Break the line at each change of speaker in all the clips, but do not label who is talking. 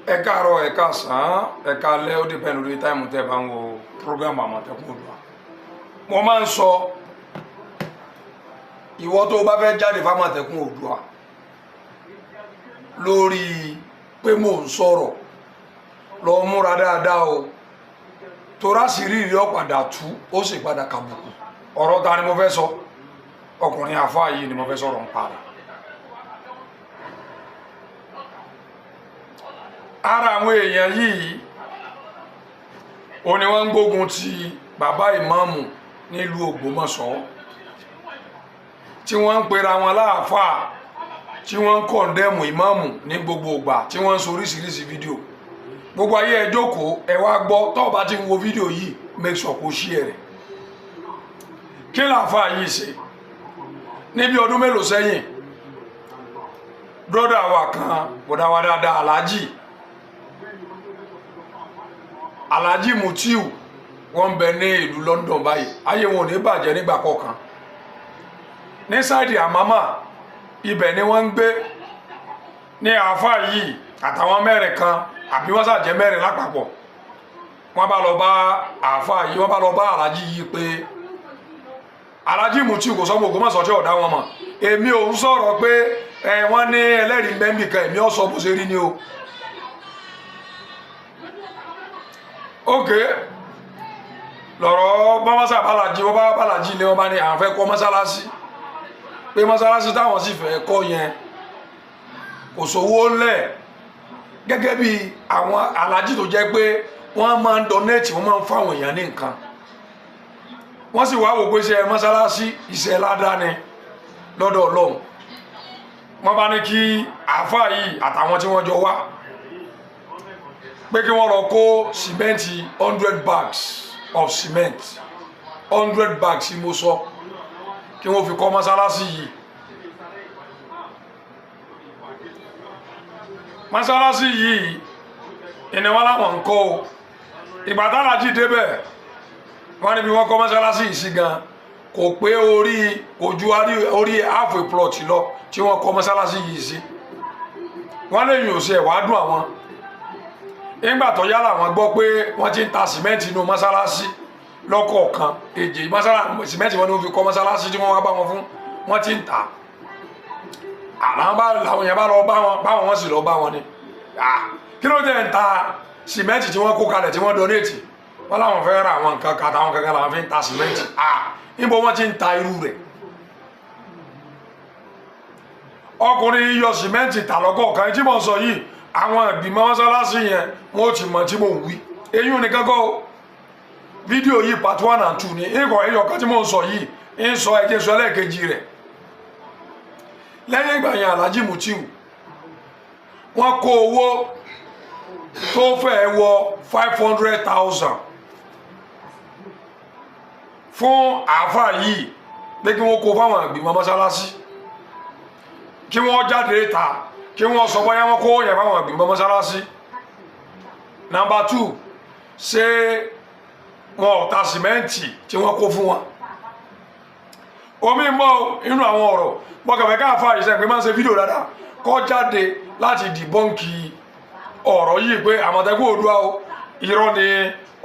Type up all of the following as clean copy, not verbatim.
ẹ káàárọ̀ ẹ káàsán ẹ káalẹ́ ó depend lórí táìmù tẹ́ bá ń wo program Àmọ̀tẹ́kùn Oòduà. Mo máa ń sọ ìwọ tó bá fẹ́ jáde f'Àmọ̀tẹ́kùn Oòduà lórí pé mò ń sọ̀rọ̀ lọ múra dáadáa o torá sì rí ìrí ọ̀padà tú ó sì padà kàbùkù. Ọ̀rọ̀ ta ni mo fẹ́ sọ? Ọkùnrin àfáà yìí ni mo fẹ́ sọ̀rọ̀ ń parẹ́. Ara àwọn èèyàn yìí ó ní wọ́n ń gbógun ti bàbá ìmáàmù nílùú Ògbómọ̀ṣọ́ tí wọ́n ń pera wọn láàfáà tí wọ́n ń kọ̀ndẹ́mù ìmáàmù ní gbogbo ìgbà tí wọ́n ń sọ oríṣiríṣi fídíò. Gbogbo ayé ẹ jókòó ẹ wá gbọ́ tó bá ti ń wo fídíò yìí make sure kó share rẹ̀. Kí làáfáà yìí ṣe? Níbi ọdún mélòó sẹ́yìn brọ́dà wa kan bọ̀dá wa dáadáa Alhaji Mutiu wọ́n bẹ ní ìlú London báyìí, ayé wọn ò ní bàjẹ́ nígbà kọ̀ọ̀kan. Ní sáìdì Àmámà ibẹ̀ ni wọ́n ń gbé ní àáfàá yìí àtàwọn mẹ́rin kan àbí wọ́n ṣàjẹ́ mẹ́rin lápapọ̀. Wọ́n bá lọ bá àáfàá yìí, wọ́n bá lọ bá Alhaji yìí pé Alhaji Mutiu kò sọ́mọ Ògbómọ̀ṣọ́ tí ọ̀dá wọn mọ̀. Èmi ò ń sọ̀rọ̀ pé wọ́n ní ẹlẹ́rìí mẹ́mbì kan, èmi ò sọ bó ṣe rí ni o. Okay, lọ́rọ̀ bá wọ́n sábà Bàlájì wọ́n bá Bàlájì ní wọ́n bá ní àwọn fẹ́ kọ́ mọ́sálásí pé mọ́sálásí táwọn sì fẹ́ kọ́ yẹn kò sówó ńlẹ̀, gẹ́gẹ́ bí àwọn Alhaji tó jẹ́ pé wọ́n máa ń donate, wọ́n máa ń fáwọn èèyàn ní nǹkan. Wọ́n sì wá wò pé iṣẹ́ mọ́sálásí iṣẹ́ ládàáni lọ́dọ̀ Ọlọ́run. Wọ́n bá ní kí àáfàá yìí àtàwọn tí wọ́n jọ wá pé kí wọ́n lọ kó sìmẹ́ǹtì 100 bags of cement, 100 bags mo sọ, kí wọ́n fi kọ́ mọ́sálásí yìí. Mọ́sálásí yìí ìní wọn láwọn ń kọ́ o. Ìgbà tí Alhaji débẹ̀ wọ́n ní bí wọ́n kọ́ mọ́sálásí yìí sí gan kò pé kò ju orí half a plot lọ tí wọ́n kọ́ mọ́sálásí yìí sí. Wọ́n lè yìn òsì ẹ̀ wá dùn àwọn. Nígbà tó yára wọn gbọ́ pé wọ́n ti ń ta sìmẹ́ǹtì inú mọ́sálásí lọ́kọ̀ọ̀kan èjì sìmẹ́ǹtì wọn ni wọ́n fi kọ́ mọ́sálásí tí wọ́n wá bá wọn fún, wọ́n ti ń ta. Làwọn yẹn bá lọ báwọn wọ́n sì lọ bá wọn ni. Kí ló dé ń ta sìmẹ́ǹtì tí wọ́n kó kalẹ̀ tí wọ́n donate? Wọ́n láwọn fẹ́ ra àwọn nǹkan kan àtàwọn kankan làwọn fi ń ta sìmẹ́ǹtì. Níbo wọ́n ti ń ta irú rẹ̀? Ọkùnrin yọ sìmẹ́ǹtì tà lọ́kọ̀ọ̀kan tí mo sọ yìí, àwọn ìgbìmọ̀ mọ́sálásí yẹn wọ́n ti mọ̀ tí mò ń wí. Eyín nìkan kọ́ fídíò yìí part 1 and 2 ni ikọ̀ ẹyọ kan tí mò ń sọ yìí ń sọ ẹjẹ́ sọ ẹlẹ́ẹ̀kejì rẹ̀. Lẹ́yìn ìgbà yẹn Alhaji Mutiu wọ́n kó owó tó fẹ́ wọ 500,000 fún àáfàá yìí pé kí wọ́n kó fáwọn ìgbìmọ̀ mọ́sálásí kí wọ́n jáde ta kí wọ́n sọ bóyá wọ́n kó yẹn fáwọn ìgbìmọ̀ mọ́sálásí. Number 2, ṣé wọn ò ta sìmẹ́ǹtì tí wọ́n kó fún wọn? Omi mọ́ inú àwọn ọ̀rọ̀ mọ́kànlá káàfà ìṣẹ́ pé máa ń ṣe fídíò dáadáa kọ́ jáde láti dìbọ́ǹkì ọ̀rọ̀ yìí pé Àmọ̀tẹ́kùn Oòduà o irọ́ ni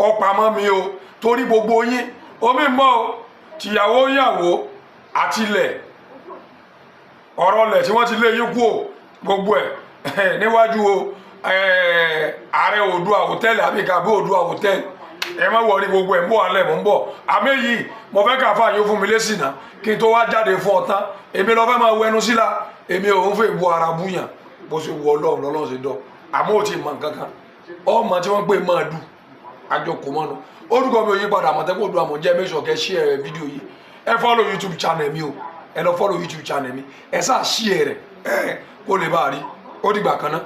ọ̀pamọ́ mi o, torí gbogbo yín. Omi mọ́ tìyàwó yàwó àtilẹ̀ ọ̀rọ̀ lẹ̀ tí wọ́n ti lé yín kú o gbogbo ẹ̀ níwájú ààrẹ Oòduà hòtẹ́ẹ̀lì àbíkàbí Oòduà hòtẹ́ẹ̀lì. Ẹ má wọrí gbogbo ẹ̀ ń bọ̀ alẹ́ mọ̀ ń bọ̀. Àmì yìí mo fẹ́ káfà yóò fún mi lésì náà kí n tó wá jáde fún ọ tán. Èmi lọ fẹ́ máa wẹnu síla, èmi ò ń fẹ́ bu ara búyàn bó ṣe wọ Ọlọ́run lọ́lọ́run ṣe dọ́. Àmọ́ ò tí ì mọ nǹkan kan ọmọ tí wọ́n pè máa dù àjọkò mọ́nu. Orúkọ mi ò yí padà Àmọ̀tẹ́kùn Oòduà mọ̀ jẹ́ make sure kẹ́ share fídíò yìí. Ẹ follow YouTube channel mi o, ẹ lọ follow YouTube channel mi, ẹ sáà share rẹ̀ kó lè bá a rí. Ó dìgbà kan náà.